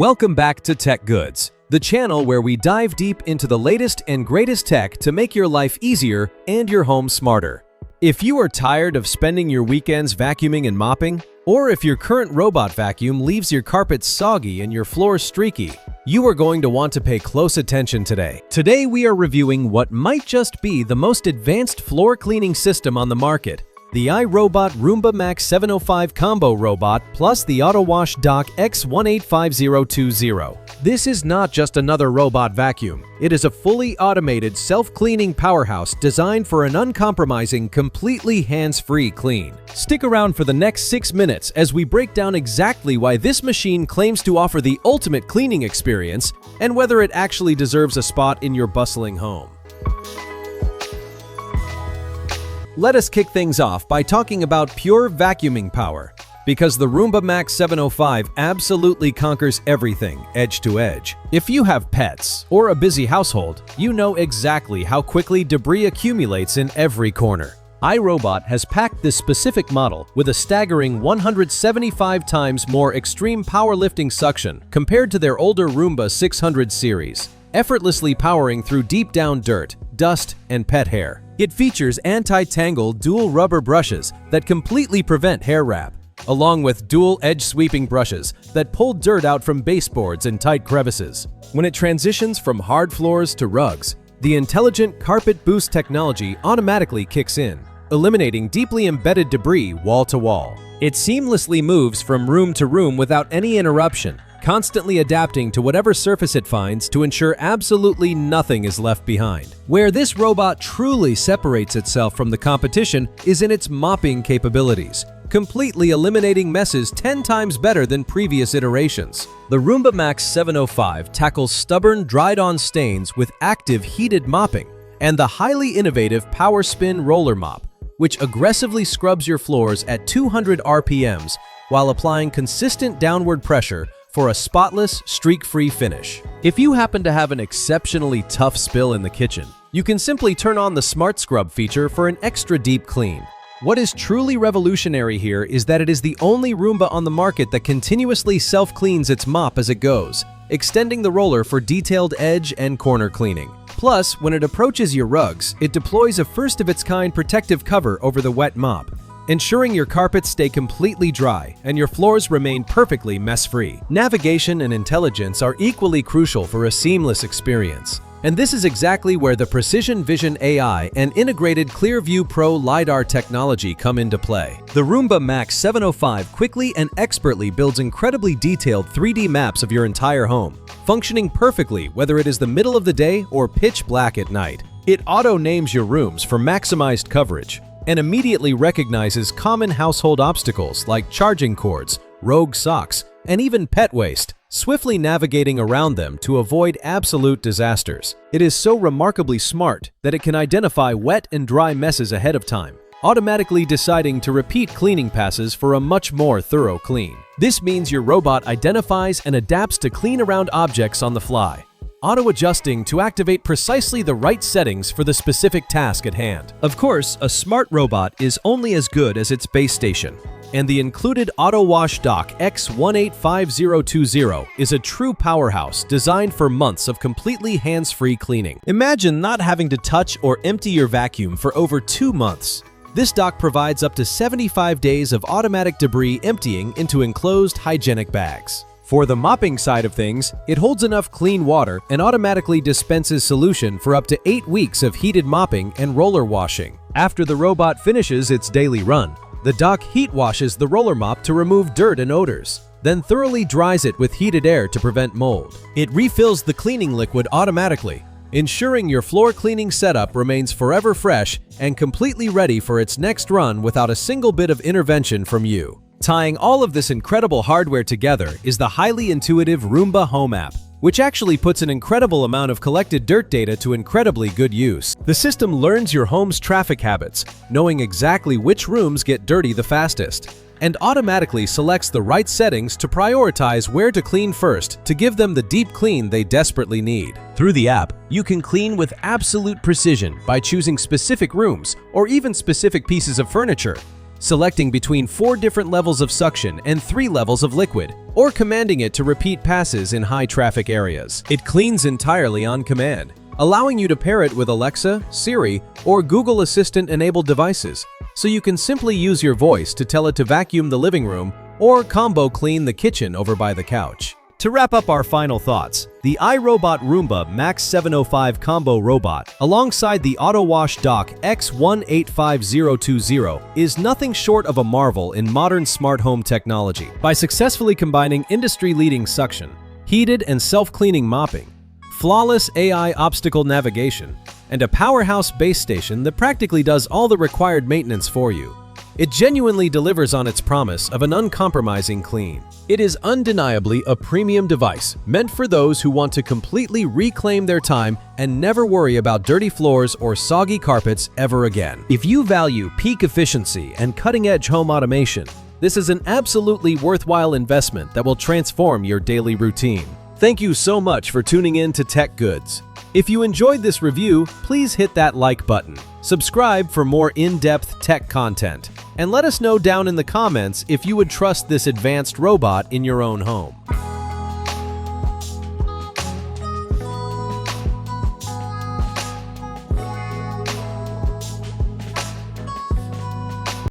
Welcome back to Tech Goods, the channel where we dive deep into the latest and greatest tech to make your life easier and your home smarter. If you are tired of spending your weekends vacuuming and mopping, or if your current robot vacuum leaves your carpets soggy and your floors streaky, you are going to want to pay close attention today. Today we are reviewing what might just be the most advanced floor cleaning system on the market, the iRobot Roomba Max 705 Combo Robot plus the AutoWash Dock X185020. This is not just another robot vacuum. It is a fully automated, self-cleaning powerhouse designed for an uncompromising, completely hands-free clean. Stick around for the next 6 minutes as we break down exactly why this machine claims to offer the ultimate cleaning experience and whether it actually deserves a spot in your bustling home. Let us kick things off by talking about pure vacuuming power, because the Roomba Max 705 absolutely conquers everything edge to edge. If you have pets or a busy household, you know exactly how quickly debris accumulates in every corner. iRobot has packed this specific model with a staggering 175 times more extreme powerlifting suction compared to their older Roomba 600 series, effortlessly powering through deep down dirt, dust, and pet hair. It features anti-tangle dual rubber brushes that completely prevent hair wrap, along with dual edge sweeping brushes that pull dirt out from baseboards and tight crevices. When it transitions from hard floors to rugs, the intelligent Carpet Boost technology automatically kicks in, eliminating deeply embedded debris wall to wall. It seamlessly moves from room to room without any interruption, constantly adapting to whatever surface it finds to ensure absolutely nothing is left behind. Where this robot truly separates itself from the competition is in its mopping capabilities, completely eliminating messes 10 times better than previous iterations. The Roomba Max 705 tackles stubborn, dried-on stains with active heated mopping, and the highly innovative Power Spin Roller Mop, which aggressively scrubs your floors at 200 RPMs while applying consistent downward pressure for a spotless, streak-free finish. If you happen to have an exceptionally tough spill in the kitchen, you can simply turn on the Smart Scrub feature for an extra deep clean. What is truly revolutionary here is that it is the only Roomba on the market that continuously self-cleans its mop as it goes, extending the roller for detailed edge and corner cleaning. Plus, when it approaches your rugs, it deploys a first-of-its-kind protective cover over the wet mop, ensuring your carpets stay completely dry and your floors remain perfectly mess-free. Navigation and intelligence are equally crucial for a seamless experience. And this is exactly where the PrecisionVision AI and integrated ClearView Pro LiDAR technology come into play. The Roomba Max 705 quickly and expertly builds incredibly detailed 3D maps of your entire home, functioning perfectly whether it is the middle of the day or pitch black at night. It auto-names your rooms for maximized coverage and immediately recognizes common household obstacles like charging cords, rogue socks, and even pet waste, swiftly navigating around them to avoid absolute disasters. It is so remarkably smart that it can identify wet and dry messes ahead of time, automatically deciding to repeat cleaning passes for a much more thorough clean. This means your robot identifies and adapts to clean around objects on the fly, auto-adjusting to activate precisely the right settings for the specific task at hand. Of course, a smart robot is only as good as its base station, and the included AutoWash Dock X185020 is a true powerhouse designed for months of completely hands-free cleaning. Imagine not having to touch or empty your vacuum for over 2 months. This dock provides up to 75 days of automatic debris emptying into enclosed hygienic bags. For the mopping side of things, it holds enough clean water and automatically dispenses solution for up to 8 weeks of heated mopping and roller washing. After the robot finishes its daily run, the dock heat washes the roller mop to remove dirt and odors, then thoroughly dries it with heated air to prevent mold. It refills the cleaning liquid automatically, ensuring your floor cleaning setup remains forever fresh and completely ready for its next run without a single bit of intervention from you. Tying all of this incredible hardware together is the highly intuitive Roomba Home app, which actually puts an incredible amount of collected dirt data to incredibly good use. The system learns your home's traffic habits, knowing exactly which rooms get dirty the fastest, and automatically selects the right settings to prioritize where to clean first to give them the deep clean they desperately need. Through the app, you can clean with absolute precision by choosing specific rooms or even specific pieces of furniture, selecting between 4 different levels of suction and 3 levels of liquid, or commanding it to repeat passes in high-traffic areas. It cleans entirely on command, allowing you to pair it with Alexa, Siri, or Google Assistant-enabled devices, so you can simply use your voice to tell it to vacuum the living room or combo clean the kitchen over by the couch. To wrap up our final thoughts, the iRobot Roomba Max 705 Combo Robot, alongside the AutoWash Dock X185020, is nothing short of a marvel in modern smart home technology. By successfully combining industry-leading suction, heated and self-cleaning mopping, flawless AI obstacle navigation, and a powerhouse base station that practically does all the required maintenance for you, it genuinely delivers on its promise of an uncompromising clean. It is undeniably a premium device meant for those who want to completely reclaim their time and never worry about dirty floors or soggy carpets ever again. If you value peak efficiency and cutting-edge home automation, this is an absolutely worthwhile investment that will transform your daily routine. Thank you so much for tuning in to Tech Goods. If you enjoyed this review, please hit that like button, subscribe for more in-depth tech content, and let us know down in the comments if you would trust this advanced robot in your own home.